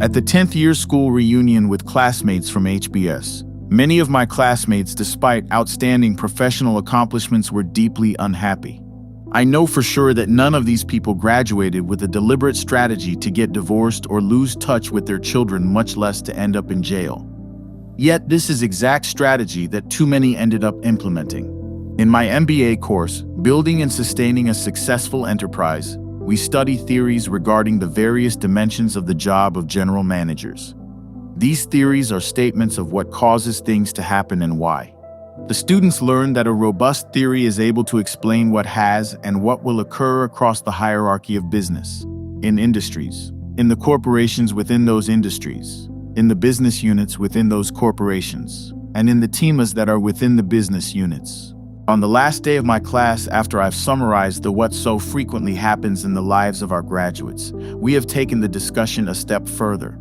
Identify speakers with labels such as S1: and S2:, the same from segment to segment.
S1: At the 10th year school reunion with classmates from HBS, many of my classmates, despite outstanding professional accomplishments, were deeply unhappy. I know for sure that none of these people graduated with a deliberate strategy to get divorced or lose touch with their children, much less to end up in jail. Yet this is exact strategy that too many ended up implementing. In my MBA course, Building and Sustaining a Successful Enterprise, we study theories regarding the various dimensions of the job of general managers. These theories are statements of what causes things to happen and why. The students learn that a robust theory is able to explain what has and what will occur across the hierarchy of business, in industries, in the corporations within those industries, in the business units within those corporations, and in the teams that are within the business units. On the last day of my class, after I've summarized what so frequently happens in the lives of our graduates, we have taken the discussion a step further.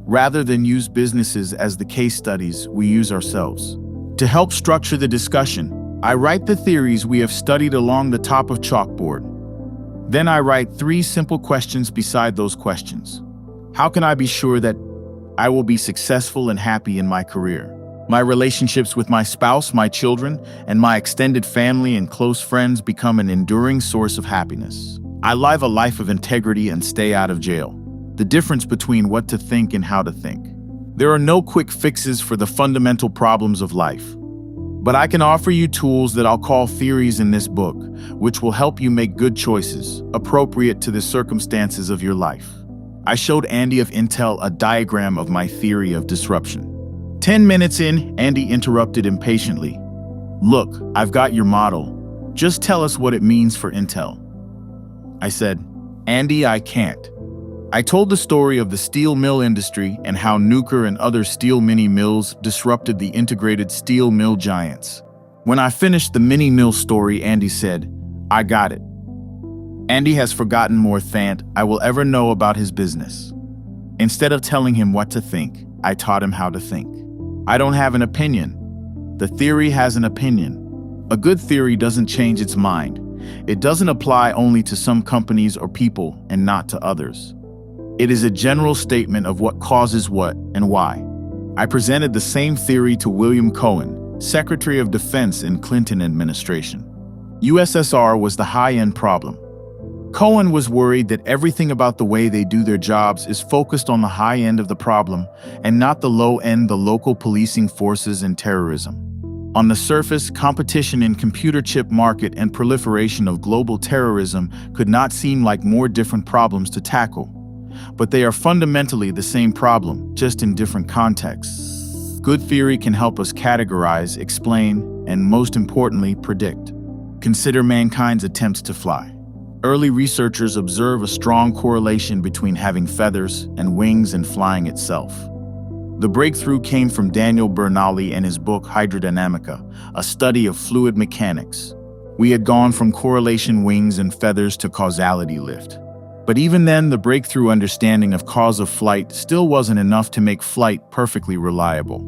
S1: Rather than use businesses as the case studies, we use ourselves. To help structure the discussion, I write the theories we have studied along the top of chalkboard. Then I write 3 simple questions beside those questions. How can I be sure that I will be successful and happy in my career? My relationships with my spouse, my children, and my extended family and close friends become an enduring source of happiness. I live a life of integrity and stay out of jail. The difference between what to think and how to think. There are no quick fixes for the fundamental problems of life. But I can offer you tools that I'll call theories in this book, which will help you make good choices, appropriate to the circumstances of your life. I showed Andy of Intel a diagram of my theory of disruption. 10 minutes in, Andy interrupted impatiently. Look, I've got your model. Just tell us what it means for Intel. I said, Andy, I can't. I told the story of the steel mill industry and how Nucor and other steel mini mills disrupted the integrated steel mill giants. When I finished the mini mill story, Andy said, I got it. Andy has forgotten more than I will ever know about his business. Instead of telling him what to think, I taught him how to think. I don't have an opinion. The theory has an opinion. A good theory doesn't change its mind. It doesn't apply only to some companies or people and not to others. It is a general statement of what causes what and why. I presented the same theory to William Cohen, Secretary of Defense in Clinton administration. USSR was the high-end problem. Cohen was worried that everything about the way they do their jobs is focused on the high end of the problem and not the low end, the local policing forces and terrorism. On the surface, competition in computer chip market and proliferation of global terrorism could not seem like more different problems to tackle. But they are fundamentally the same problem, just in different contexts. Good theory can help us categorize, explain, and most importantly, predict. Consider mankind's attempts to fly. Early researchers observe a strong correlation between having feathers and wings and flying itself. The breakthrough came from Daniel Bernoulli and his book Hydrodynamica, a study of fluid mechanics. We had gone from correlation wings and feathers to causality lift. But even then, the breakthrough understanding of cause of flight still wasn't enough to make flight perfectly reliable.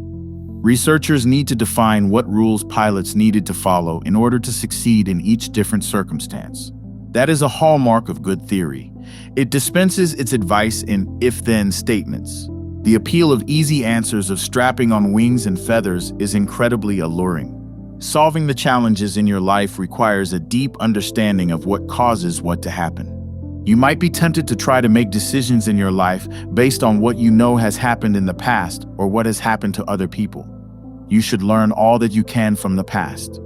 S1: Researchers need to define what rules pilots needed to follow in order to succeed in each different circumstance. That is a hallmark of good theory. It dispenses its advice in if-then statements. The appeal of easy answers of strapping on wings and feathers is incredibly alluring. Solving the challenges in your life requires a deep understanding of what causes what to happen. You might be tempted to try to make decisions in your life based on what you know has happened in the past or what has happened to other people. You should learn all that you can from the past.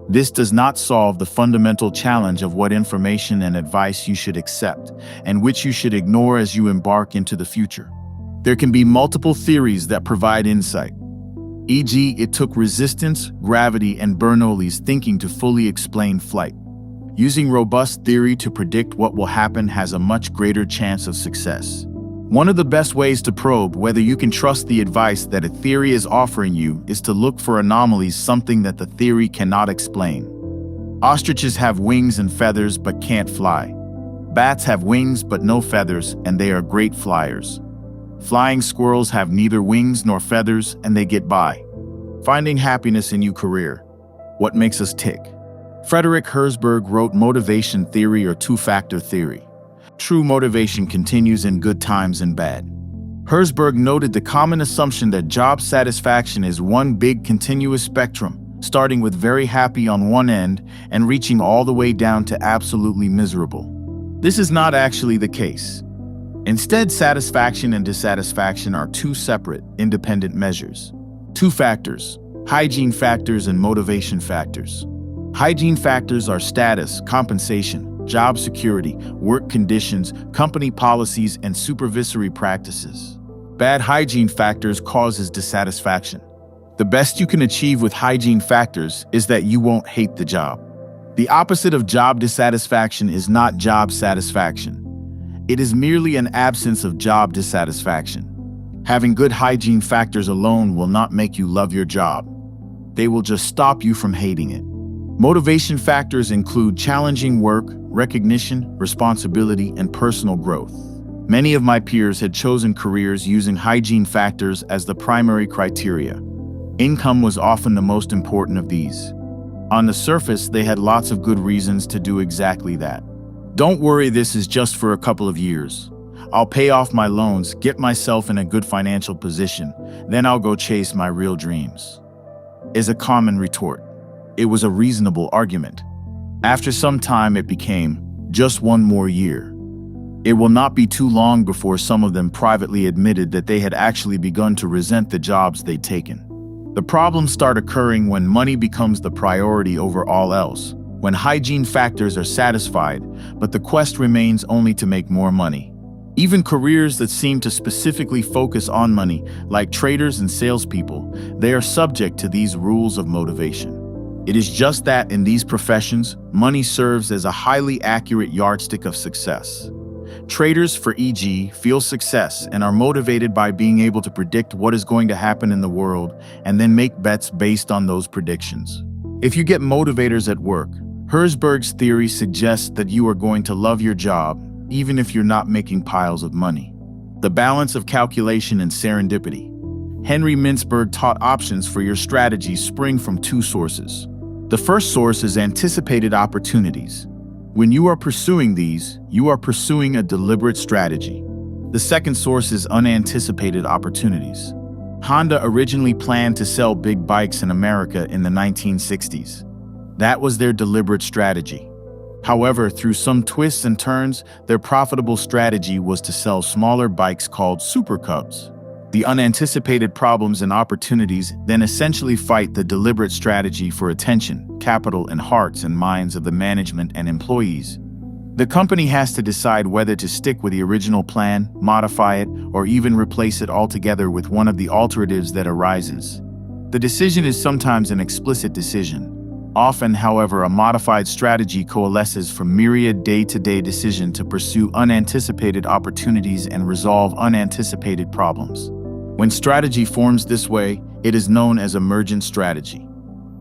S1: This does not solve the fundamental challenge of what information and advice you should accept and which you should ignore as you embark into the future. There can be multiple theories that provide insight. E.g., it took resistance, gravity, and Bernoulli's thinking to fully explain flight. Using robust theory to predict what will happen has a much greater chance of success. One of the best ways to probe whether you can trust the advice that a theory is offering you is to look for anomalies, something that the theory cannot explain. Ostriches have wings and feathers but can't fly. Bats have wings but no feathers, and they are great flyers. Flying squirrels have neither wings nor feathers, and they get by. Finding happiness in your career. What makes us tick? Frederick Herzberg wrote motivation theory or two-factor theory. True motivation continues in good times and bad. Herzberg noted the common assumption that job satisfaction is one big continuous spectrum, starting with very happy on one end and reaching all the way down to absolutely miserable. This is not actually the case. Instead, satisfaction and dissatisfaction are two separate, independent measures. Two factors: hygiene factors and motivation factors. Hygiene factors are status, compensation, job security, work conditions, company policies, and supervisory practices. Bad hygiene factors causes dissatisfaction. The best you can achieve with hygiene factors is that you won't hate the job. The opposite of job dissatisfaction is not job satisfaction. It is merely an absence of job dissatisfaction. Having good hygiene factors alone will not make you love your job. They will just stop you from hating it. Motivation factors include challenging work, recognition, responsibility, and personal growth. Many of my peers had chosen careers using hygiene factors as the primary criteria. Income was often the most important of these. On the surface, they had lots of good reasons to do exactly that. Don't worry, this is just for a couple of years. I'll pay off my loans, get myself in a good financial position, then I'll go chase my real dreams, is a common retort. It was a reasonable argument. After some time, it became just one more year. It will not be too long before some of them privately admitted that they had actually begun to resent the jobs they'd taken. The problems start occurring when money becomes the priority over all else, when hygiene factors are satisfied, but the quest remains only to make more money. Even careers that seem to specifically focus on money, like traders and salespeople, they are subject to these rules of motivation. It is just that in these professions, money serves as a highly accurate yardstick of success. Traders, for e.g., feel success and are motivated by being able to predict what is going to happen in the world and then make bets based on those predictions. If you get motivators at work, Herzberg's theory suggests that you are going to love your job, even if you're not making piles of money. The balance of calculation and serendipity. Henry Mintzberg taught options for your strategy spring from two sources. The first source is anticipated opportunities. When you are pursuing these, you are pursuing a deliberate strategy. The second source is unanticipated opportunities. Honda originally planned to sell big bikes in America in the 1960s. That was their deliberate strategy. However, through some twists and turns, their profitable strategy was to sell smaller bikes called Super Cubs. The unanticipated problems and opportunities then essentially fight the deliberate strategy for attention, capital, and hearts and minds of the management and employees. The company has to decide whether to stick with the original plan, modify it, or even replace it altogether with one of the alternatives that arises. The decision is sometimes an explicit decision. Often, however, a modified strategy coalesces from myriad day-to-day decisions to pursue unanticipated opportunities and resolve unanticipated problems. When strategy forms this way, it is known as emergent strategy.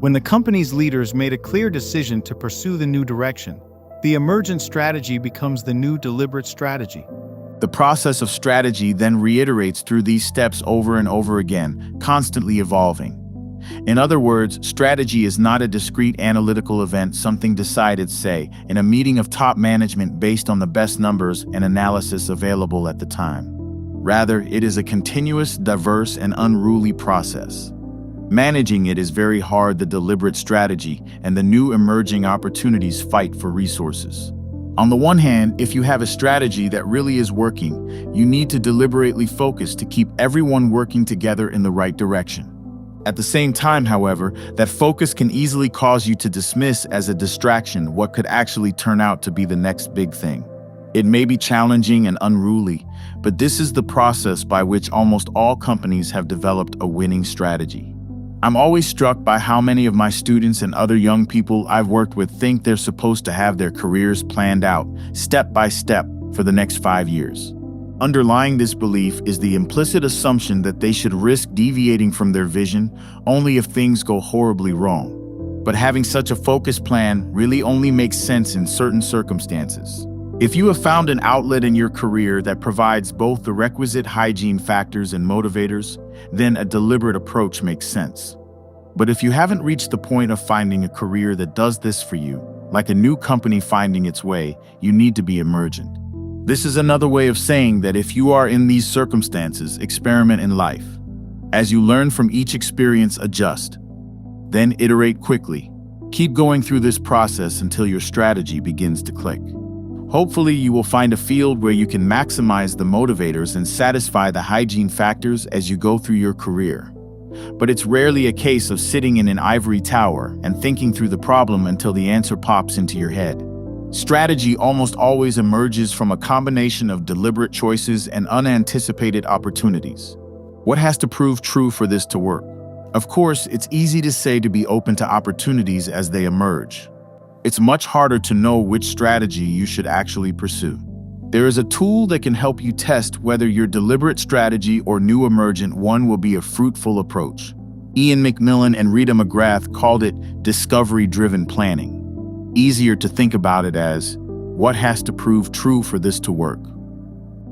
S2: When the company's leaders made a clear decision to pursue the new direction, the emergent strategy becomes the new deliberate strategy.
S1: The process of strategy then reiterates through these steps over and over again, constantly evolving. In other words, strategy is not a discrete analytical event, something decided, say, in a meeting of top management based on the best numbers and analysis available at the time. Rather, it is a continuous, diverse, and unruly process. Managing it is very hard. The deliberate strategy and the new emerging opportunities fight for resources. On the one hand, if you have a strategy that really is working, you need to deliberately focus to keep everyone working together in the right direction. At the same time, however, that focus can easily cause you to dismiss as a distraction what could actually turn out to be the next big thing. It may be challenging and unruly, but this is the process by which almost all companies have developed a winning strategy. I'm always struck by how many of my students and other young people I've worked with think they're supposed to have their careers planned out, step by step, for the next 5 years. Underlying this belief is the implicit assumption that they should risk deviating from their vision only if things go horribly wrong. But having such a focused plan really only makes sense in certain circumstances. If you have found an outlet in your career that provides both the requisite hygiene factors and motivators, then a deliberate approach makes sense. But if you haven't reached the point of finding a career that does this for you, like a new company finding its way, you need to be emergent. This is another way of saying that if you are in these circumstances, experiment in life. As you learn from each experience, adjust. Then iterate quickly. Keep going through this process until your strategy begins to click. Hopefully, you will find a field where you can maximize the motivators and satisfy the hygiene factors as you go through your career. But it's rarely a case of sitting in an ivory tower and thinking through the problem until the answer pops into your head. Strategy almost always emerges from a combination of deliberate choices and unanticipated opportunities. What has to prove true for this to work? Of course, it's easy to say to be open to opportunities as they emerge. It's much harder to know which strategy you should actually pursue. There is a tool that can help you test whether your deliberate strategy or new emergent one will be a fruitful approach. Ian McMillan and Rita McGrath called it discovery-driven planning. Easier to think about it as, what has to prove true for this to work?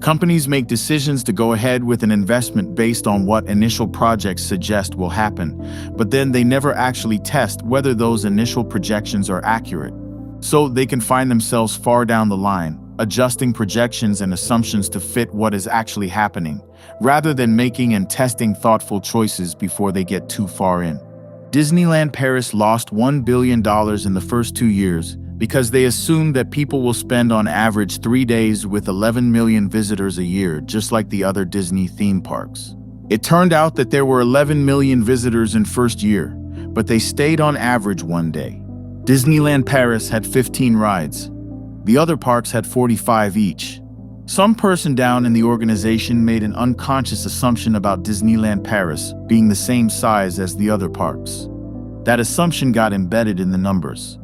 S1: Companies make decisions to go ahead with an investment based on what initial projects suggest will happen, but then they never actually test whether those initial projections are accurate. So they can find themselves far down the line, adjusting projections and assumptions to fit what is actually happening, rather than making and testing thoughtful choices before they get too far in. Disneyland Paris lost $1 billion in the first 2 years because they assumed that people will spend on average 3 days with 11 million visitors a year, just like the other Disney theme parks. It turned out that there were 11 million visitors in first year, but they stayed on average 1 day. Disneyland Paris had 15 rides. The other parks had 45 each. Some person down in the organization made an unconscious assumption about Disneyland Paris being the same size as the other parks. That assumption got embedded in the numbers.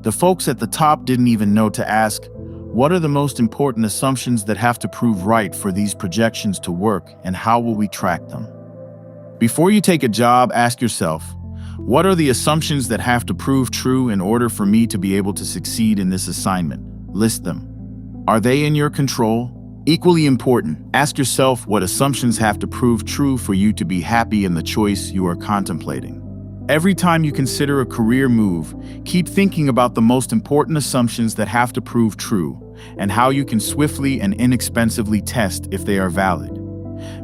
S1: The folks at the top didn't even know to ask, what are the most important assumptions that have to prove right for these projections to work, and how will we track them? Before you take a job, ask yourself, what are the assumptions that have to prove true in order for me to be able to succeed in this assignment? List them. Are they in your control? Equally important, ask yourself what assumptions have to prove true for you to be happy in the choice you are contemplating. Every time you consider a career move, keep thinking about the most important assumptions that have to prove true and how you can swiftly and inexpensively test if they are valid.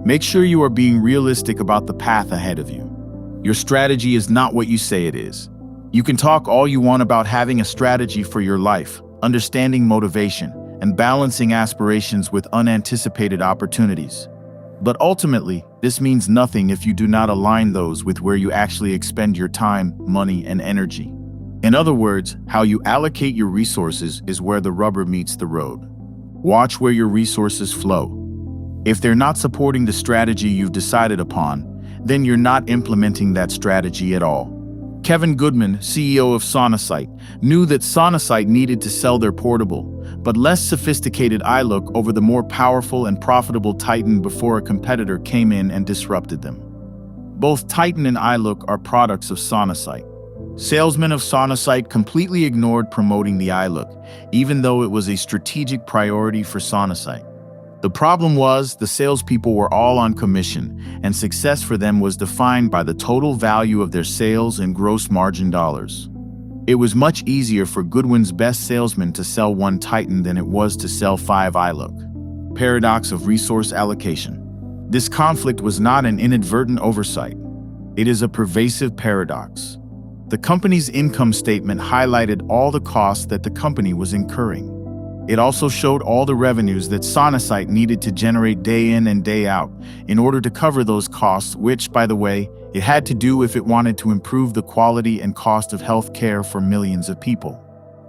S1: Make sure you are being realistic about the path ahead of you. Your strategy is not what you say it is. You can talk all you want about having a strategy for your life, understanding motivation, and balancing aspirations with unanticipated opportunities. But ultimately, this means nothing if you do not align those with where you actually expend your time, money, and energy. In other words, how you allocate your resources is where the rubber meets the road. Watch where your resources flow. If they're not supporting the strategy you've decided upon, then you're not implementing that strategy at all. Kevin Goodman, CEO of Sonosite, knew that Sonosite needed to sell their portable, but less sophisticated iLook over the more powerful and profitable Titan before a competitor came in and disrupted them. Both Titan and iLook are products of Sonosite. Salesmen of Sonosite completely ignored promoting the iLook, even though it was a strategic priority for Sonosite. The problem was the salespeople were all on commission, and success for them was defined by the total value of their sales and gross margin dollars. It was much easier for Goodwin's best salesman to sell one Titan than it was to sell 5 iLook. Paradox of resource allocation. This conflict was not an inadvertent oversight. It is a pervasive paradox. The company's income statement highlighted all the costs that the company was incurring. It also showed all the revenues that Sonosite needed to generate day in and day out in order to cover those costs, which, by the way, it had to do if it wanted to improve the quality and cost of health care for millions of people.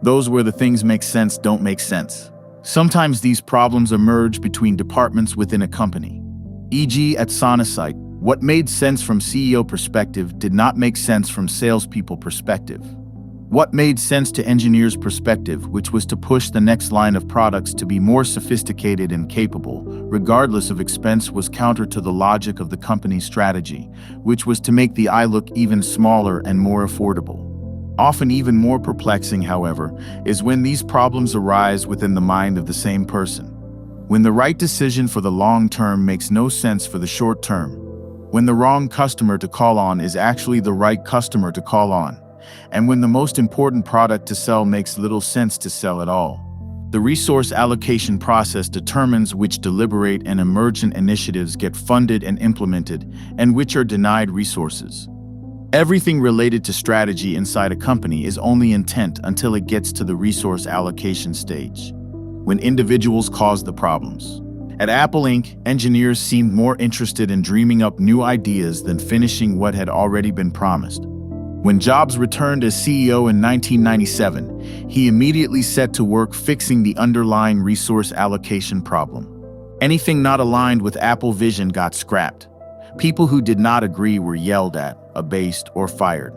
S1: Those where the things make sense don't make sense. Sometimes these problems emerge between departments within a company. E.g., at Sonosite, what made sense from CEO perspective did not make sense from salespeople perspective. What made sense to engineers' perspective, which was to push the next line of products to be more sophisticated and capable, regardless of expense, was counter to the logic of the company's strategy, which was to make the iLook even smaller and more affordable. Often even more perplexing, however, is when these problems arise within the mind of the same person. When the right decision for the long term makes no sense for the short term. When the wrong customer to call on is actually the right customer to call on. And when the most important product to sell makes little sense to sell at all. The resource allocation process determines which deliberate and emergent initiatives get funded and implemented, and which are denied resources. Everything related to strategy inside a company is only intent until it gets to the resource allocation stage, when individuals cause the problems. At Apple Inc., engineers seemed more interested in dreaming up new ideas than finishing what had already been promised. When Jobs returned as CEO in 1997, he immediately set to work fixing the underlying resource allocation problem. Anything not aligned with Apple vision got scrapped. People who did not agree were yelled at, abased, or fired.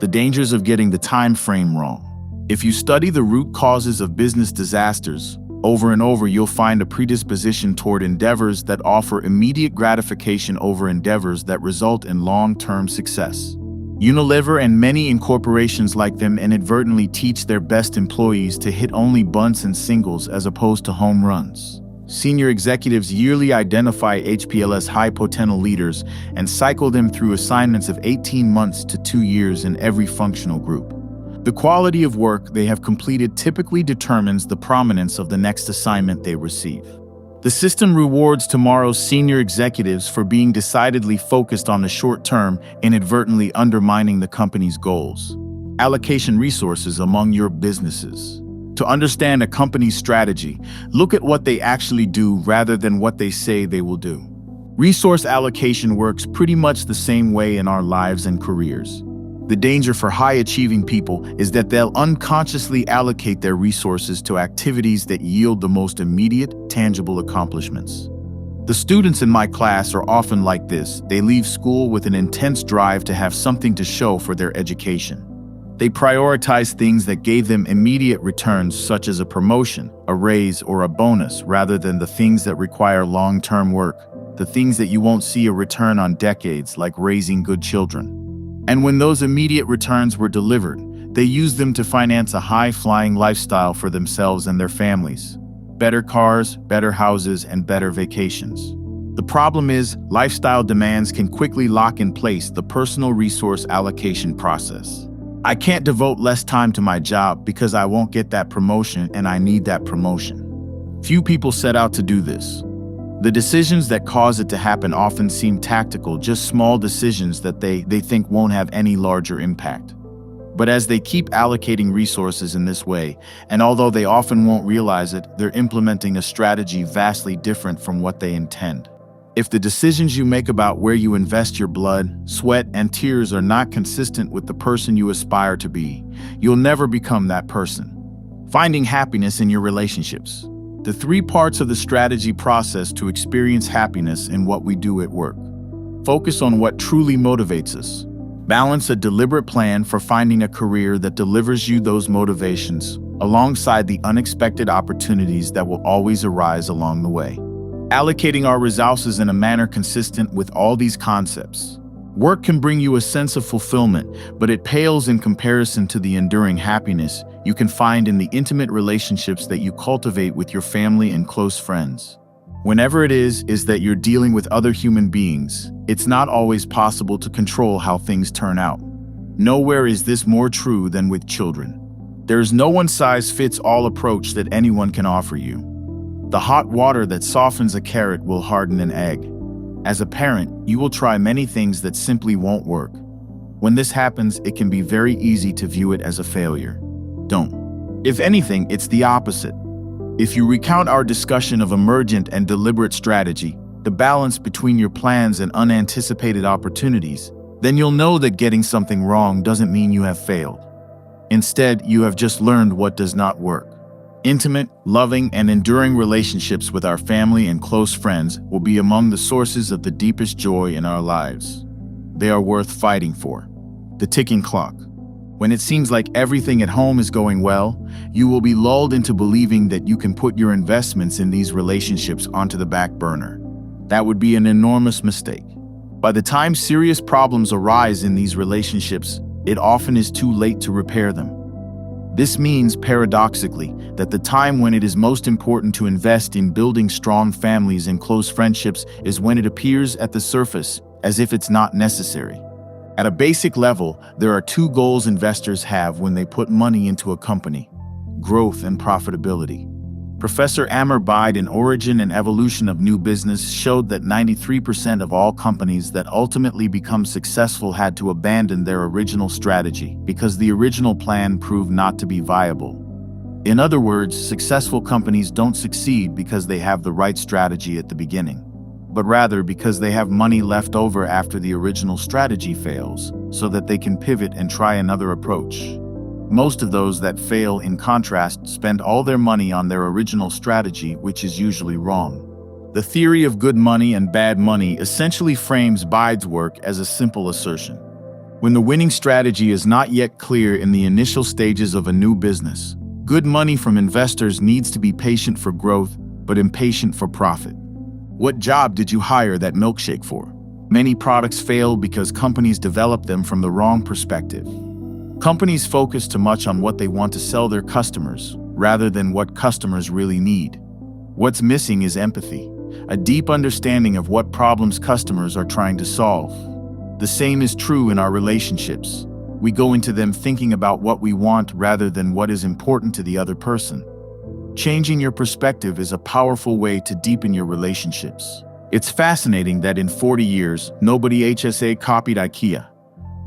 S1: The dangers of getting the time frame wrong. If you study the root causes of business disasters, over and over you'll find a predisposition toward endeavors that offer immediate gratification over endeavors that result in long-term success. Unilever and many incorporations like them inadvertently teach their best employees to hit only bunts and singles as opposed to home runs. Senior executives yearly identify HPLS high-potential leaders and cycle them through assignments of 18 months to 2 years in every functional group. The quality of work they have completed typically determines the prominence of the next assignment they receive. The system rewards tomorrow's senior executives for being decidedly focused on the short term, inadvertently undermining the company's goals. Allocation resources among your businesses. To understand a company's strategy, look at what they actually do rather than what they say they will do. Resource allocation works pretty much the same way in our lives and careers. The danger for high-achieving people is that they'll unconsciously allocate their resources to activities that yield the most immediate, tangible accomplishments. The students in my class are often like this. They leave school with an intense drive to have something to show for their education. They prioritize things that gave them immediate returns, such as a promotion, a raise, or a bonus, rather than the things that require long-term work, the things that you won't see a return on decades, like raising good children. And when those immediate returns were delivered, they used them to finance a high-flying lifestyle for themselves and their families. Better cars, better houses, and better vacations. The problem is, lifestyle demands can quickly lock in place the personal resource allocation process. I can't devote less time to my job because I won't get that promotion and I need that promotion. Few people set out to do this. The decisions that cause it to happen often seem tactical, just small decisions that they think won't have any larger impact. But as they keep allocating resources in this way, and although they often won't realize it, they're implementing a strategy vastly different from what they intend. If the decisions you make about where you invest your blood, sweat, and tears are not consistent with the person you aspire to be, you'll never become that person. Finding happiness in your relationships. The 3 parts of the strategy process to experience happiness in what we do at work. Focus on what truly motivates us. Balance a deliberate plan for finding a career that delivers you those motivations, alongside the unexpected opportunities that will always arise along the way. Allocating our resources in a manner consistent with all these concepts. Work can bring you a sense of fulfillment, but it pales in comparison to the enduring happiness you can find in the intimate relationships that you cultivate with your family and close friends. Whenever it is that you're dealing with other human beings, it's not always possible to control how things turn out. Nowhere is this more true than with children. There is no one-size-fits-all approach that anyone can offer you. The hot water that softens a carrot will harden an egg. As a parent, you will try many things that simply won't work. When this happens, it can be very easy to view it as a failure. Don't. If anything, it's the opposite. If you recount our discussion of emergent and deliberate strategy, the balance between your plans and unanticipated opportunities, then you'll know that getting something wrong doesn't mean you have failed. Instead, you have just learned what does not work. Intimate, loving, and enduring relationships with our family and close friends will be among the sources of the deepest joy in our lives. They are worth fighting for. The ticking clock. When it seems like everything at home is going well, you will be lulled into believing that you can put your investments in these relationships onto the back burner. That would be an enormous mistake. By the time serious problems arise in these relationships, it often is too late to repair them. This means, paradoxically, that the time when it is most important to invest in building strong families and close friendships is when it appears at the surface as if it's not necessary. At a basic level, there are 2 goals investors have when they put money into a company: growth and profitability. Professor Amr Bide in Origin and Evolution of New Business showed that 93% of all companies that ultimately become successful had to abandon their original strategy because the original plan proved not to be viable. In other words, successful companies don't succeed because they have the right strategy at the beginning, but rather because they have money left over after the original strategy fails, so that they can pivot and try another approach. Most of those that fail, in contrast, spend all their money on their original strategy, which is usually wrong. The theory of good money and bad money essentially frames Bide's work as a simple assertion. When the winning strategy is not yet clear in the initial stages of a new business, good money from investors needs to be patient for growth, but impatient for profit. What job did you hire that milkshake for? Many products fail because companies develop them from the wrong perspective. Companies focus too much on what they want to sell their customers, rather than what customers really need. What's missing is empathy, a deep understanding of what problems customers are trying to solve. The same is true in our relationships. We go into them thinking about what we want rather than what is important to the other person. Changing your perspective is a powerful way to deepen your relationships. It's fascinating that in 40 years, nobody HSA copied IKEA.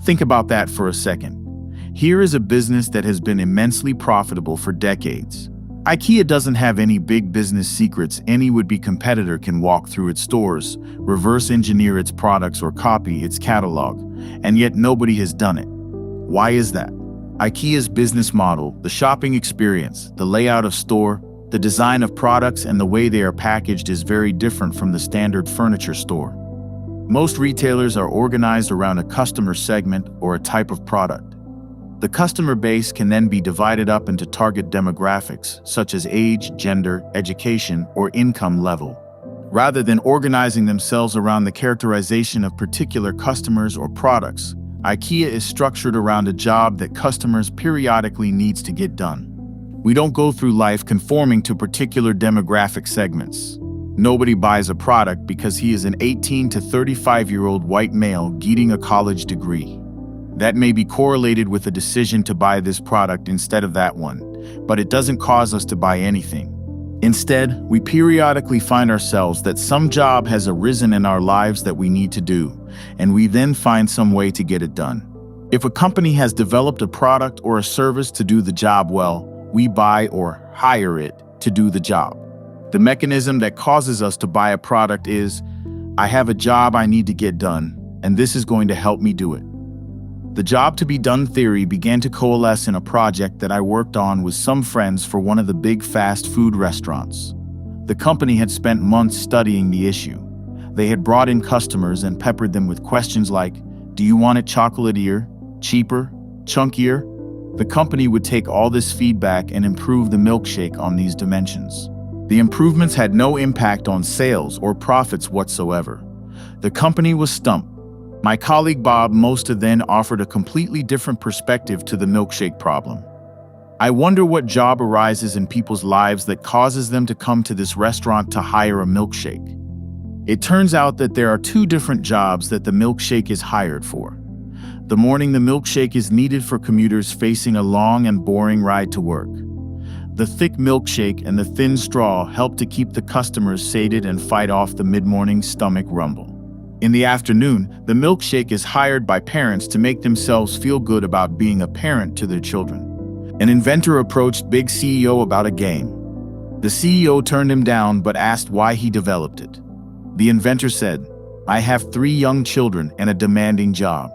S1: Think about that for a second. Here is a business that has been immensely profitable for decades. IKEA doesn't have any big business secrets any would-be competitor can walk through its stores, reverse engineer its products, or copy its catalog, and yet nobody has done it. Why is that? IKEA's business model, the shopping experience, the layout of store, the design of products, and the way they are packaged is very different from the standard furniture store. Most retailers are organized around a customer segment or a type of product. The customer base can then be divided up into target demographics, such as age, gender, education, or income level. Rather than organizing themselves around the characterization of particular customers or products, IKEA is structured around a job that customers periodically needs to get done. We don't go through life conforming to particular demographic segments. Nobody buys a product because he is an 18 to 35-year-old white male getting a college degree. That may be correlated with a decision to buy this product instead of that one, but it doesn't cause us to buy anything. Instead, we periodically find ourselves that some job has arisen in our lives that we need to do, and we then find some way to get it done. If a company has developed a product or a service to do the job well, we buy or hire it to do the job. The mechanism that causes us to buy a product is, I have a job I need to get done, and this is going to help me do it. The job to be done theory began to coalesce in a project that I worked on with some friends for one of the big fast food restaurants. The company had spent months studying the issue. They had brought in customers and peppered them with questions like, do you want it chocolatier, cheaper, chunkier? The company would take all this feedback and improve the milkshake on these dimensions. The improvements had no impact on sales or profits whatsoever. The company was stumped. My colleague Bob Mosta then offered a completely different perspective to the milkshake problem. I wonder what job arises in people's lives that causes them to come to this restaurant to hire a milkshake. It turns out that there are two different jobs that the milkshake is hired for. The morning the milkshake is needed for commuters facing a long and boring ride to work. The thick milkshake and the thin straw help to keep the customers sated and fight off the mid-morning stomach rumble. In the afternoon, the milkshake is hired by parents to make themselves feel good about being a parent to their children. An inventor approached big CEO about a game. The CEO turned him down but asked why he developed it. The inventor said, I have 3 young children and a demanding job.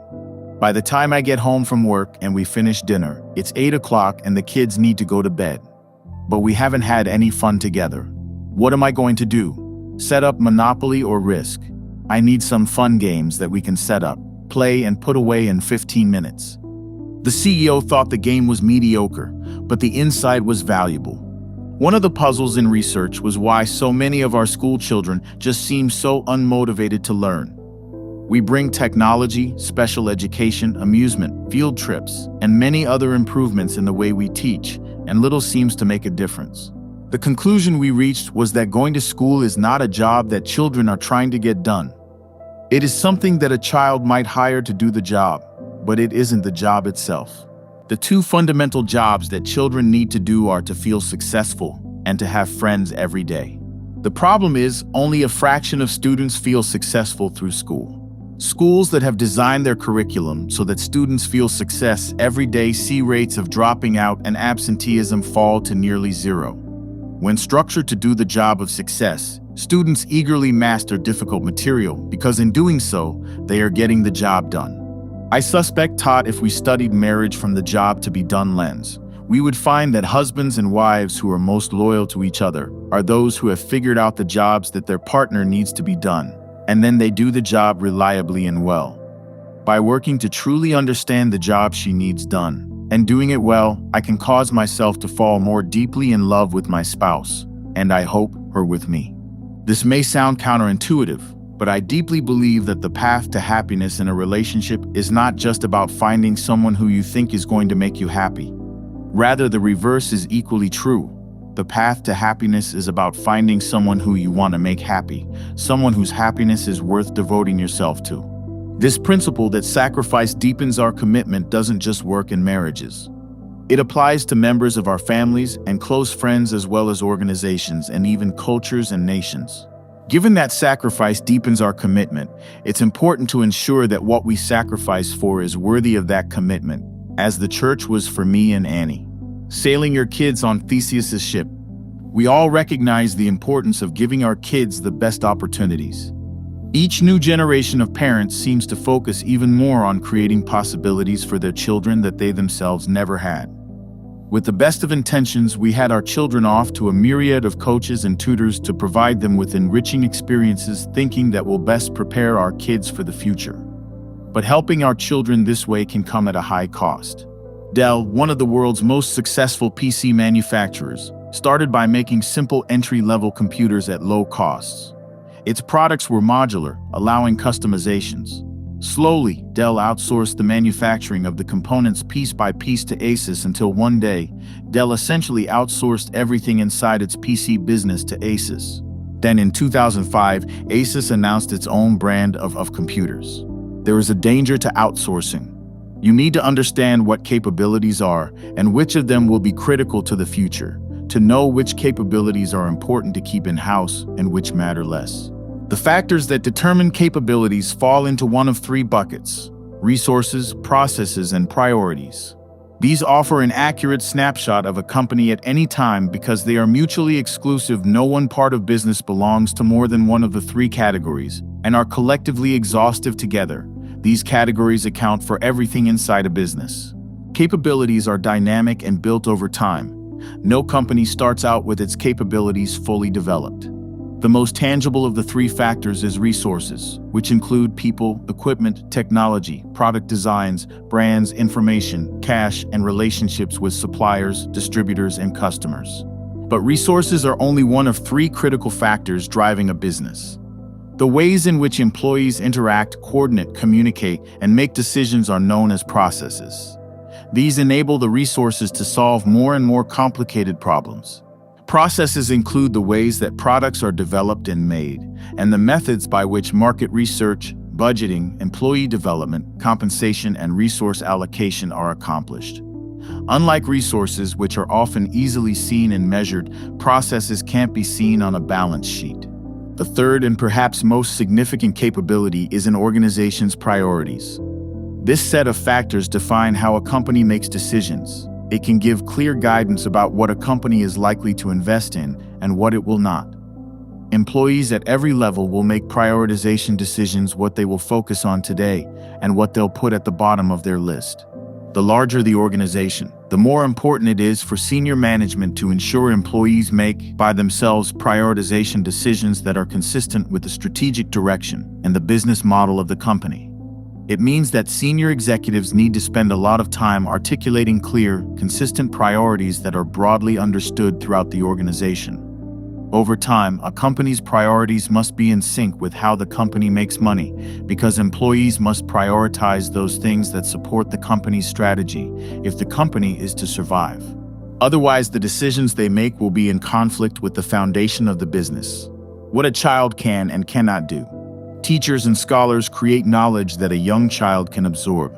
S1: By the time I get home from work and we finish dinner, it's 8 o'clock and the kids need to go to bed. But we haven't had any fun together. What am I going to do? Set up Monopoly or Risk? I need some fun games that we can set up, play, and put away in 15 minutes. The CEO thought the game was mediocre, but the insight was valuable. One of the puzzles in research was why so many of our school children just seem so unmotivated to learn. We bring technology, special education, amusement, field trips, and many other improvements in the way we teach, and little seems to make a difference. The conclusion we reached was that going to school is not a job that children are trying to get done. It is something that a child might hire to do the job, but it isn't the job itself. The two fundamental jobs that children need to do are to feel successful and to have friends every day. The problem is, only a fraction of students feel successful through school. Schools that have designed their curriculum so that students feel success every day see rates of dropping out and absenteeism fall to nearly zero. When structured to do the job of success, students eagerly master difficult material because in doing so, they are getting the job done. I suspect taught if we studied marriage from the job to be done lens, we would find that husbands and wives who are most loyal to each other are those who have figured out the jobs that their partner needs to be done, and then they do the job reliably and well. By working to truly understand the job she needs done, and doing it well, I can cause myself to fall more deeply in love with my spouse, and I hope her with me. This may sound counterintuitive, but I deeply believe that the path to happiness in a relationship is not just about finding someone who you think is going to make you happy. Rather, the reverse is equally true. The path to happiness is about finding someone who you want to make happy, someone whose happiness is worth devoting yourself to. This principle that sacrifice deepens our commitment doesn't just work in marriages. It applies to members of our families and close friends as well as organizations and even cultures and nations. Given that sacrifice deepens our commitment, it's important to ensure that what we sacrifice for is worthy of that commitment, as the church was for me and Annie. Sailing your kids on Theseus's ship. We all recognize the importance of giving our kids the best opportunities. Each new generation of parents seems to focus even more on creating possibilities for their children that they themselves never had. With the best of intentions, we had our children off to a myriad of coaches and tutors to provide them with enriching experiences, thinking that will best prepare our kids for the future. But helping our children this way can come at a high cost. Dell, one of the world's most successful PC manufacturers, started by making simple entry-level computers at low costs. Its products were modular, allowing customizations. Slowly, Dell outsourced the manufacturing of the components piece by piece to Asus until one day, Dell essentially outsourced everything inside its PC business to Asus. Then in 2005, Asus announced its own brand of computers. There is a danger to outsourcing. You need to understand what capabilities are and which of them will be critical to the future, to know which capabilities are important to keep in-house and which matter less. The factors that determine capabilities fall into one of three buckets: resources, processes, and priorities. These offer an accurate snapshot of a company at any time because they are mutually exclusive. No one part of business belongs to more than one of the three categories and are collectively exhaustive together. These categories account for everything inside a business. Capabilities are dynamic and built over time. No company starts out with its capabilities fully developed. The most tangible of the three factors is resources, which include people, equipment, technology, product designs, brands, information, cash, and relationships with suppliers, distributors, and customers. But resources are only one of three critical factors driving a business. The ways in which employees interact, coordinate, communicate, and make decisions are known as processes. These enable the resources to solve more and more complicated problems. Processes include the ways that products are developed and made, and the methods by which market research, budgeting, employee development, compensation, and resource allocation are accomplished. Unlike resources, which are often easily seen and measured, processes can't be seen on a balance sheet. The third and perhaps most significant capability is an organization's priorities. This set of factors define how a company makes decisions. It can give clear guidance about what a company is likely to invest in and what it will not. Employees at every level will make prioritization decisions, what they will focus on today and what they'll put at the bottom of their list. The larger the organization, the more important it is for senior management to ensure employees make, by themselves, prioritization decisions that are consistent with the strategic direction and the business model of the company. It means that senior executives need to spend a lot of time articulating clear, consistent priorities that are broadly understood throughout the organization. Over time, a company's priorities must be in sync with how the company makes money, because employees must prioritize those things that support the company's strategy if the company is to survive. Otherwise, the decisions they make will be in conflict with the foundation of the business. What a child can and cannot do. Teachers and scholars create knowledge that a young child can absorb.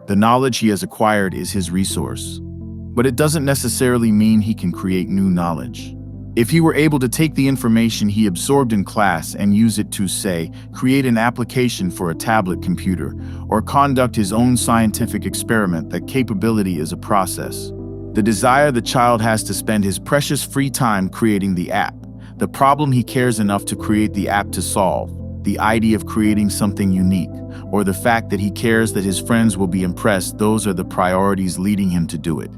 S1: The knowledge he has acquired is his resource, but it doesn't necessarily mean he can create new knowledge. If he were able to take the information he absorbed in class and use it to, say, create an application for a tablet computer or conduct his own scientific experiment, that capability is a process. The desire the child has to spend his precious free time creating the app, the problem he cares enough to create the app to solve, the idea of creating something unique, or the fact that he cares that his friends will be impressed, those are the priorities leading him to do it.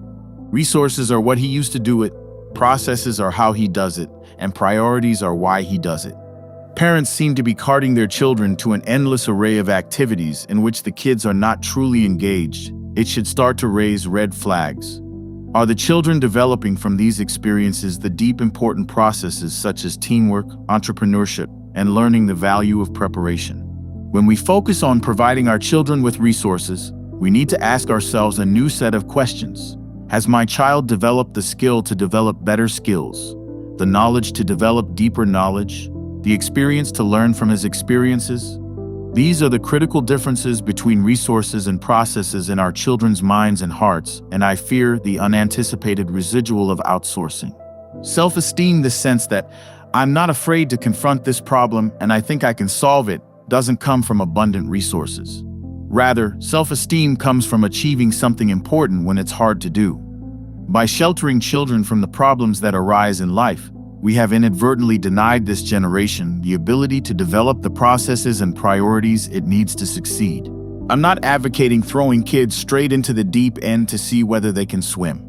S1: Resources are what he used to do it, processes are how he does it, and priorities are why he does it. Parents seem to be carting their children to an endless array of activities in which the kids are not truly engaged. It should start to raise red flags. Are the children developing from these experiences the deep, important processes such as teamwork, entrepreneurship, and learning the value of preparation? When we focus on providing our children with resources, we need to ask ourselves a new set of questions. Has my child developed the skill to develop better skills, the knowledge to develop deeper knowledge, the experience to learn from his experiences? These are the critical differences between resources and processes in our children's minds and hearts, and I fear the unanticipated residual of outsourcing. Self-esteem, the sense that I'm not afraid to confront this problem and I think I can solve it, doesn't come from abundant resources. Rather, self-esteem comes from achieving something important when it's hard to do. By sheltering children from the problems that arise in life, we have inadvertently denied this generation the ability to develop the processes and priorities it needs to succeed. I'm not advocating throwing kids straight into the deep end to see whether they can swim.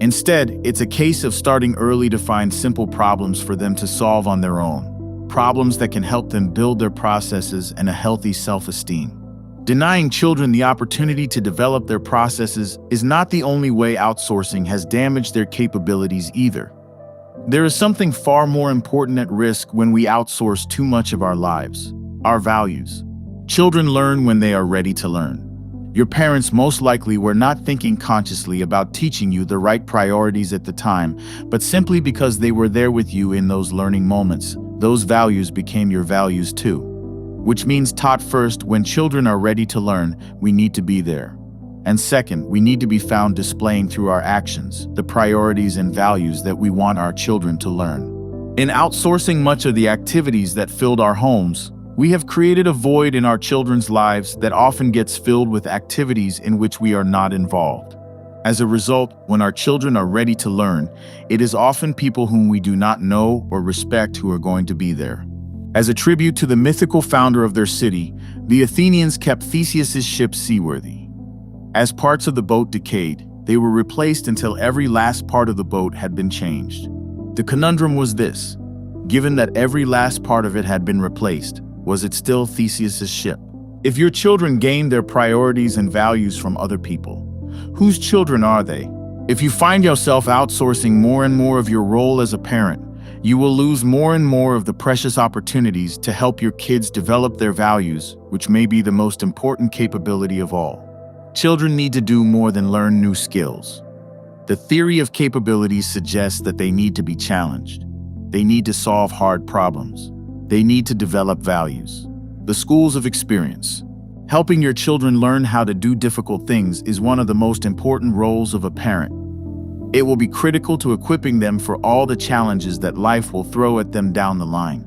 S1: Instead, it's a case of starting early to find simple problems for them to solve on their own, problems that can help them build their processes and a healthy self-esteem. Denying children the opportunity to develop their processes is not the only way outsourcing has damaged their capabilities either. There is something far more important at risk when we outsource too much of our lives, our values. Children learn when they are ready to learn. Your parents most likely were not thinking consciously about teaching you the right priorities at the time, but simply because they were there with you in those learning moments, those values became your values too. Which means taught first, when children are ready to learn, we need to be there. And second, we need to be found displaying through our actions the priorities and values that we want our children to learn. In outsourcing much of the activities that filled our homes, we have created a void in our children's lives that often gets filled with activities in which we are not involved. As a result, when our children are ready to learn, it is often people whom we do not know or respect who are going to be there. As a tribute to the mythical founder of their city, the Athenians kept Theseus's ship seaworthy. As parts of the boat decayed, they were replaced until every last part of the boat had been changed. The conundrum was this: given that every last part of it had been replaced, was it still Theseus's ship? If your children gain their priorities and values from other people, whose children are they? If you find yourself outsourcing more and more of your role as a parent, you will lose more and more of the precious opportunities to help your kids develop their values, which may be the most important capability of all. Children need to do more than learn new skills. The theory of capabilities suggests that they need to be challenged. They need to solve hard problems. They need to develop values. The schools of experience. Helping your children learn how to do difficult things is one of the most important roles of a parent. It will be critical to equipping them for all the challenges that life will throw at them down the line.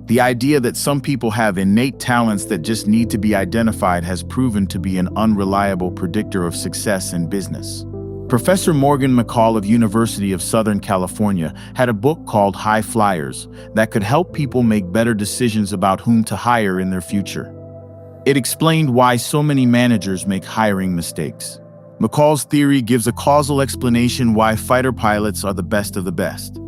S1: The idea that some people have innate talents that just need to be identified has proven to be an unreliable predictor of success in business. Professor Morgan McCall of University of Southern California had a book called High Flyers that could help people make better decisions about whom to hire in their future. It explained why so many managers make hiring mistakes. McCall's theory gives a causal explanation why fighter pilots are the best of the best.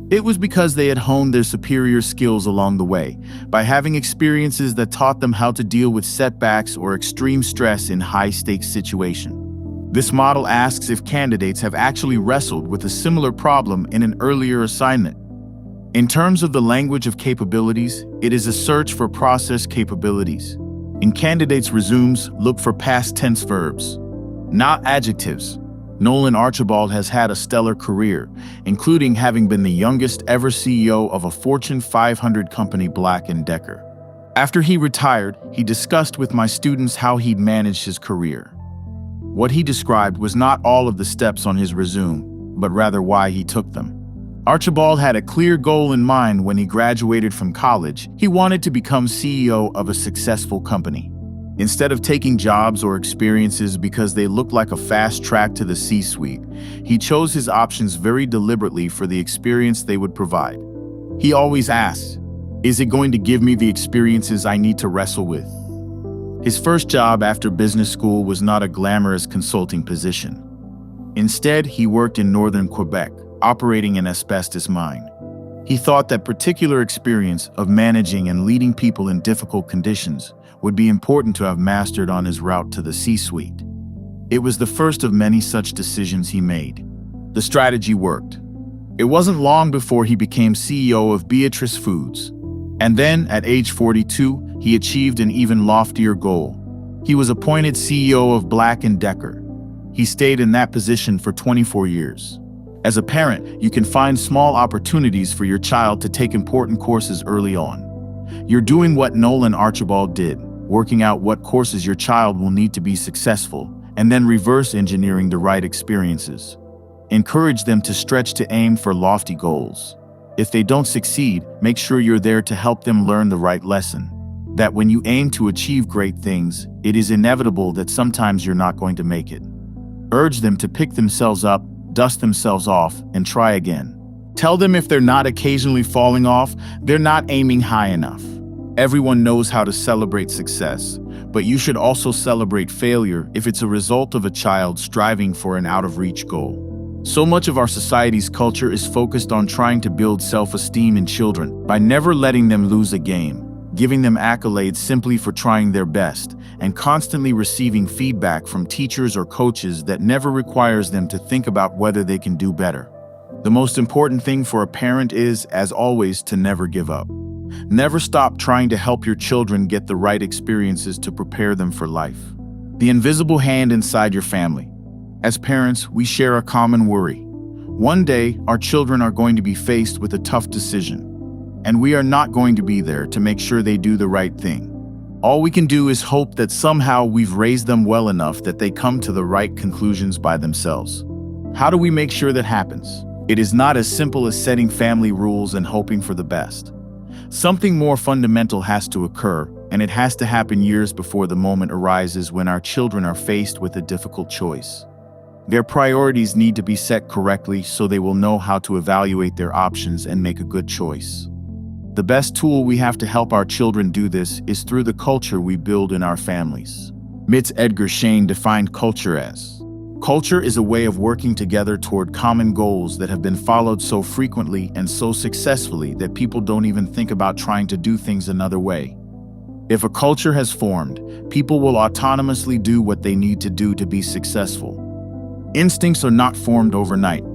S1: It was because they had honed their superior skills along the way, by having experiences that taught them how to deal with setbacks or extreme stress in high-stakes situations. This model asks if candidates have actually wrestled with a similar problem in an earlier assignment. In terms of the language of capabilities, it is a search for process capabilities. In candidates' resumes, look for past tense verbs, not adjectives. Nolan Archibald has had a stellar career, including having been the youngest ever CEO of a Fortune 500 company, Black & Decker. After he retired, he discussed with my students how he'd managed his career. What he described was not all of the steps on his resume, but rather why he took them. Archibald had a clear goal in mind when he graduated from college. He wanted to become CEO of a successful company. Instead of taking jobs or experiences because they looked like a fast track to the C-suite, he chose his options very deliberately for the experience they would provide. He always asked, "Is it going to give me the experiences I need to wrestle with?" His first job after business school was not a glamorous consulting position. Instead, he worked in northern Quebec, operating an asbestos mine. He thought that particular experience of managing and leading people in difficult conditions would be important to have mastered on his route to the C-suite. It was the first of many such decisions he made. The strategy worked. It wasn't long before he became CEO of Beatrice Foods. And then, at age 42, he achieved an even loftier goal. He was appointed CEO of Black & Decker. He stayed in that position for 24 years. As a parent, you can find small opportunities for your child to take important courses early on. You're doing what Nolan Archibald did, working out what courses your child will need to be successful, and then reverse engineering the right experiences. Encourage them to stretch to aim for lofty goals. If they don't succeed, make sure you're there to help them learn the right lesson. That when you aim to achieve great things, it is inevitable that sometimes you're not going to make it. Urge them to pick themselves up, dust themselves off, and try again. Tell them if they're not occasionally falling off, they're not aiming high enough. Everyone knows how to celebrate success, but you should also celebrate failure if it's a result of a child striving for an out-of-reach goal. So much of our society's culture is focused on trying to build self-esteem in children by never letting them lose a game, giving them accolades simply for trying their best, and constantly receiving feedback from teachers or coaches that never requires them to think about whether they can do better. The most important thing for a parent is, as always, to never give up. Never stop trying to help your children get the right experiences to prepare them for life. The invisible hand inside your family. As parents, we share a common worry. One day, our children are going to be faced with a tough decision, and we are not going to be there to make sure they do the right thing. All we can do is hope that somehow we've raised them well enough that they come to the right conclusions by themselves. How do we make sure that happens? It is not as simple as setting family rules and hoping for the best. Something more fundamental has to occur, and it has to happen years before the moment arises when our children are faced with a difficult choice. Their priorities need to be set correctly so they will know how to evaluate their options and make a good choice. The best tool we have to help our children do this is through the culture we build in our families. Mitz Edgar Shane defined culture as, "Culture is a way of working together toward common goals that have been followed so frequently and so successfully that people don't even think about trying to do things another way." If a culture has formed, people will autonomously do what they need to do to be successful. Instincts are not formed overnight.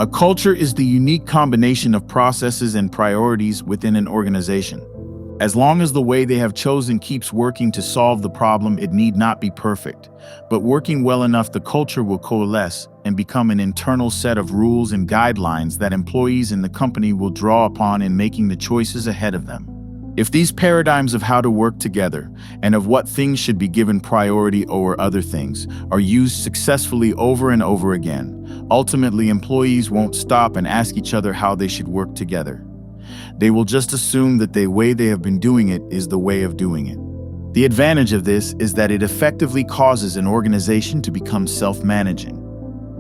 S1: A culture is the unique combination of processes and priorities within an organization. As long as the way they have chosen keeps working to solve the problem, it need not be perfect. But working well enough, the culture will coalesce and become an internal set of rules and guidelines that employees in the company will draw upon in making the choices ahead of them. If these paradigms of how to work together and of what things should be given priority over other things are used successfully over and over again, ultimately employees won't stop and ask each other how they should work together. They will just assume that the way they have been doing it is the way of doing it. The advantage of this is that it effectively causes an organization to become self-managing.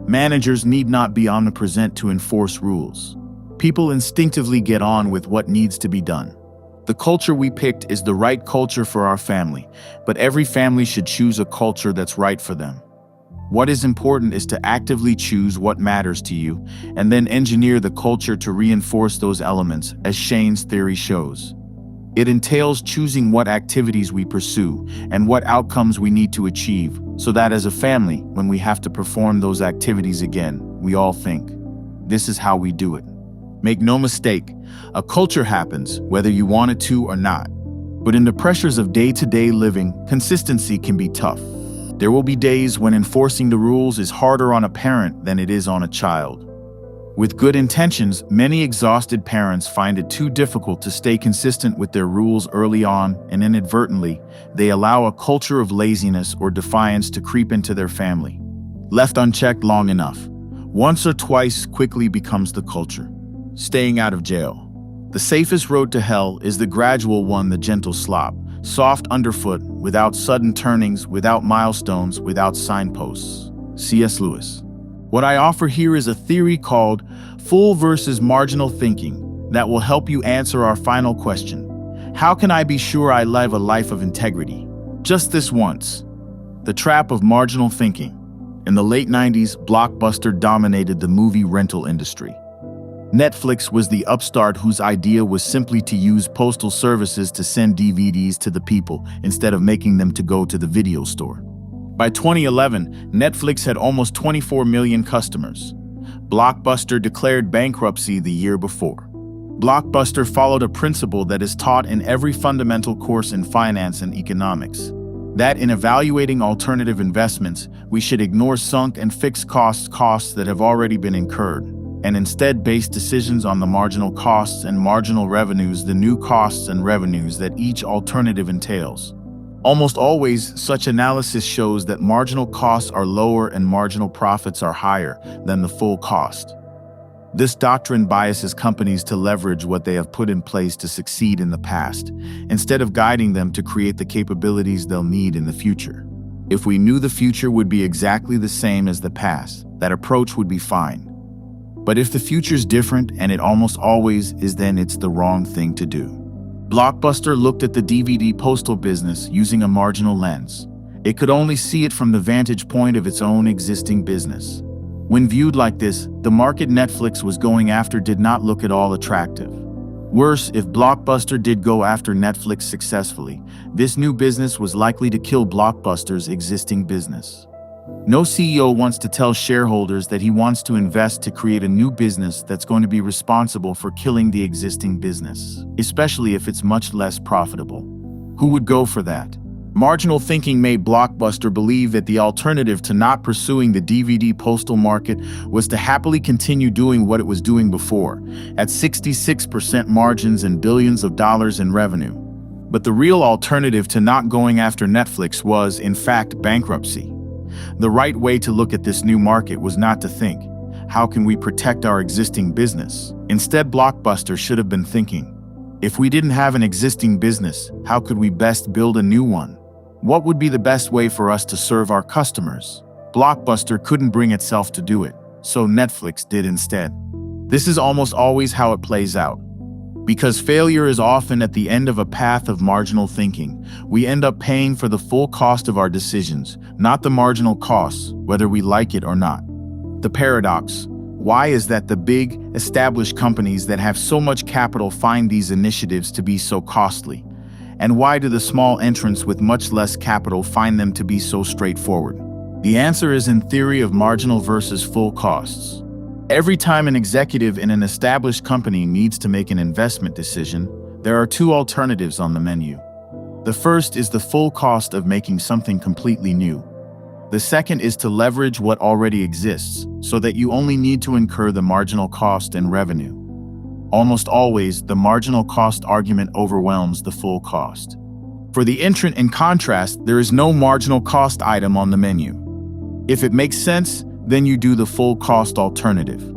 S1: Managers need not be omnipresent to enforce rules. People instinctively get on with what needs to be done. The culture we picked is the right culture for our family, but every family should choose a culture that's right for them. What is important is to actively choose what matters to you and then engineer the culture to reinforce those elements, as Shane's theory shows. It entails choosing what activities we pursue and what outcomes we need to achieve, so that as a family, when we have to perform those activities again, we all think, "This is how we do it." Make no mistake, a culture happens whether you want it to or not. But in the pressures of day-to-day living, consistency can be tough. There will be days when enforcing the rules is harder on a parent than it is on a child. With good intentions, many exhausted parents find it too difficult to stay consistent with their rules early on, and inadvertently, they allow a culture of laziness or defiance to creep into their family. Left unchecked long enough, once or twice quickly becomes the culture. staying out of jail. The safest road to hell is the gradual one, the gentle slop, soft underfoot, without sudden turnings, without milestones, without signposts. C.S. Lewis. What I offer here is a theory called full versus marginal thinking that will help you answer our final question. How can I be sure I live a life of integrity? Just this once. The trap of marginal thinking. In the late 90s, Blockbuster dominated the movie rental industry. Netflix was the upstart whose idea was simply to use postal services to send DVDs to the people instead of making them to go to the video store. By 2011, Netflix had almost 24 million customers. Blockbuster declared bankruptcy the year before. Blockbuster followed a principle that is taught in every fundamental course in finance and economics. That in evaluating alternative investments, we should ignore sunk and fixed costs that have already been incurred, and instead base decisions on the marginal costs and marginal revenues, the new costs and revenues that each alternative entails. Almost always, such analysis shows that marginal costs are lower and marginal profits are higher than the full cost. This doctrine biases companies to leverage what they have put in place to succeed in the past, instead of guiding them to create the capabilities they'll need in the future. If we knew the future would be exactly the same as the past, that approach would be fine. But if the future's different, and it almost always is, then it's the wrong thing to do. Blockbuster looked at the DVD postal business using a marginal lens. It could only see it from the vantage point of its own existing business. When viewed like this, the market Netflix was going after did not look at all attractive. Worse, if Blockbuster did go after Netflix successfully, this new business was likely to kill Blockbuster's existing business. No CEO wants to tell shareholders that he wants to invest to create a new business that's going to be responsible for killing the existing business, especially if it's much less profitable. Who would go for that? Marginal thinking made Blockbuster believe that the alternative to not pursuing the DVD postal market was to happily continue doing what it was doing before, at 66% margins and billions of dollars in revenue. But the real alternative to not going after Netflix was, in fact, bankruptcy. The right way to look at this new market was not to think, how can we protect our existing business? Instead, Blockbuster should have been thinking, if we didn't have an existing business, how could we best build a new one? What would be the best way for us to serve our customers? Blockbuster couldn't bring itself to do it, so Netflix did instead. This is almost always how it plays out. Because failure is often at the end of a path of marginal thinking, we end up paying for the full cost of our decisions, not the marginal costs, whether we like it or not. The paradox: why is that the big, established companies that have so much capital find these initiatives to be so costly? And why do the small entrants with much less capital find them to be so straightforward? The answer is in theory of marginal versus full costs. Every time an executive in an established company needs to make an investment decision, there are two alternatives on the menu. The first is the full cost of making something completely new. The second is to leverage what already exists, so that you only need to incur the marginal cost and revenue. Almost always, the marginal cost argument overwhelms the full cost. For the entrant, in contrast, there is no marginal cost item on the menu. If it makes sense, then you do the full cost alternative.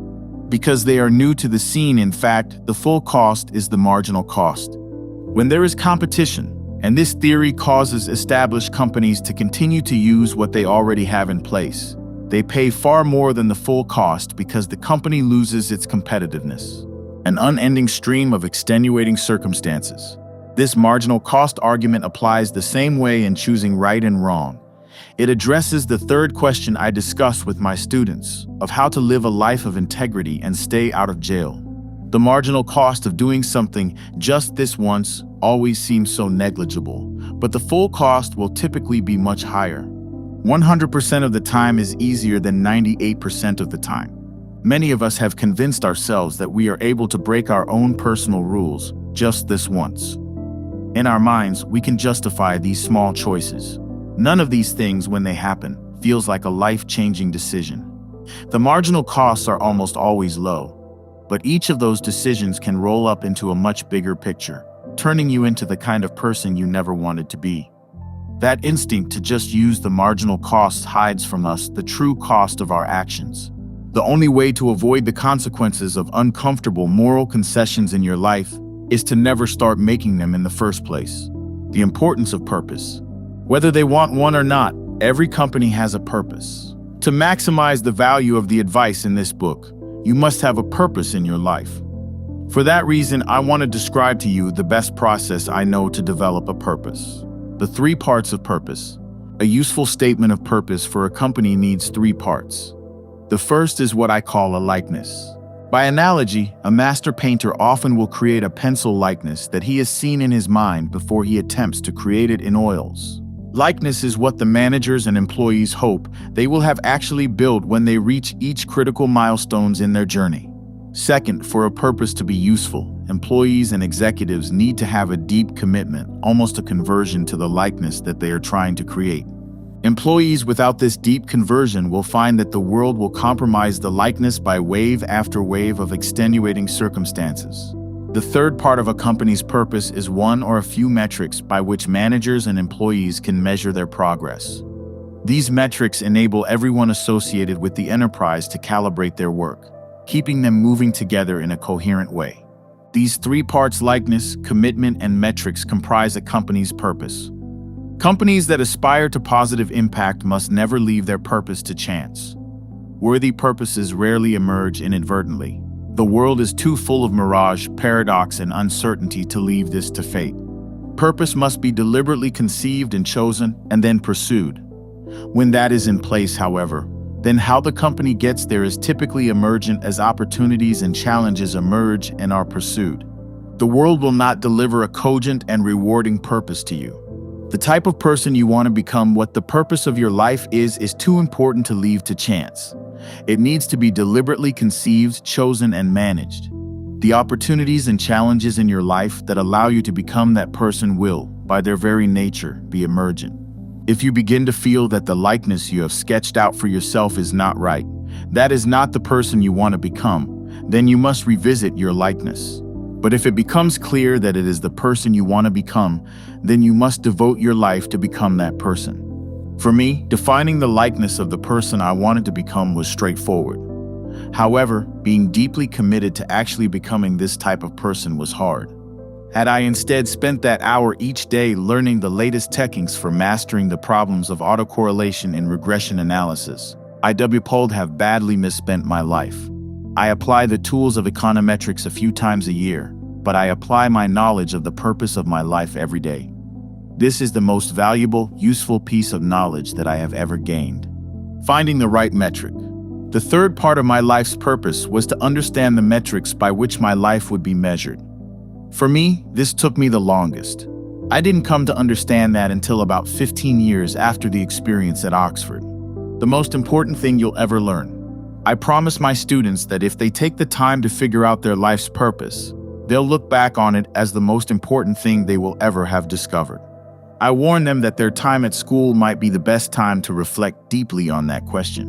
S1: Because they are new to the scene, in fact, the full cost is the marginal cost. When there is competition, and this theory causes established companies to continue to use what they already have in place, they pay far more than the full cost because the company loses its competitiveness. An unending stream of extenuating circumstances. This marginal cost argument applies the same way in choosing right and wrong. It addresses the third question I discuss with my students, of how to live a life of integrity and stay out of jail. The marginal cost of doing something just this once always seems so negligible, but the full cost will typically be much higher. 100% of the time is easier than 98% of the time. Many of us have convinced ourselves that we are able to break our own personal rules just this once. In our minds, we can justify these small choices. None of these things, when they happen, feels like a life-changing decision. The marginal costs are almost always low, but each of those decisions can roll up into a much bigger picture, turning you into the kind of person you never wanted to be. That instinct to just use the marginal costs hides from us the true cost of our actions. The only way to avoid the consequences of uncomfortable moral concessions in your life is to never start making them in the first place. The importance of purpose. Whether they want one or not, every company has a purpose. To maximize the value of the advice in this book, you must have a purpose in your life. For that reason, I want to describe to you the best process I know to develop a purpose. The 3 parts of purpose. A useful statement of purpose for a company needs 3 parts. The first is what I call a likeness. By analogy, a master painter often will create a pencil likeness that he has seen in his mind before he attempts to create it in oils. Likeness is what the managers and employees hope they will have actually built when they reach each critical milestones in their journey. Second, for a purpose to be useful, employees and executives need to have a deep commitment, almost a conversion to the likeness that they are trying to create. Employees without this deep conversion will find that the world will compromise the likeness by wave after wave of extenuating circumstances. The third part of a company's purpose is one or a few metrics by which managers and employees can measure their progress. These metrics enable everyone associated with the enterprise to calibrate their work, keeping them moving together in a coherent way. These 3 parts, likeness, commitment, and metrics, comprise a company's purpose. Companies that aspire to positive impact must never leave their purpose to chance. Worthy purposes rarely emerge inadvertently. The world is too full of mirage, paradox, and uncertainty to leave this to fate. Purpose must be deliberately conceived and chosen, and then pursued. When that is in place, however, then how the company gets there is typically emergent as opportunities and challenges emerge and are pursued. The world will not deliver a cogent and rewarding purpose to you. The type of person you want to become, what the purpose of your life is too important to leave to chance. It needs to be deliberately conceived, chosen, and managed. The opportunities and challenges in your life that allow you to become that person will, by their very nature, be emergent. If you begin to feel that the likeness you have sketched out for yourself is not right, that is not the person you want to become, then you must revisit your likeness. But if it becomes clear that it is the person you want to become, then you must devote your life to become that person. For me, defining the likeness of the person I wanted to become was straightforward. However, being deeply committed to actually becoming this type of person was hard. Had I instead spent that hour each day learning the latest techniques for mastering the problems of autocorrelation and regression analysis, I would have badly misspent my life. I apply the tools of econometrics a few times a year, but I apply my knowledge of the purpose of my life every day. This is the most valuable, useful piece of knowledge that I have ever gained. Finding the right metric. The third part of my life's purpose was to understand the metrics by which my life would be measured. For me, this took me the longest. I didn't come to understand that until about 15 years after the experience at Oxford. The most important thing you'll ever learn. I promise my students that if they take the time to figure out their life's purpose, they'll look back on it as the most important thing they will ever have discovered. I warn them that their time at school might be the best time to reflect deeply on that question.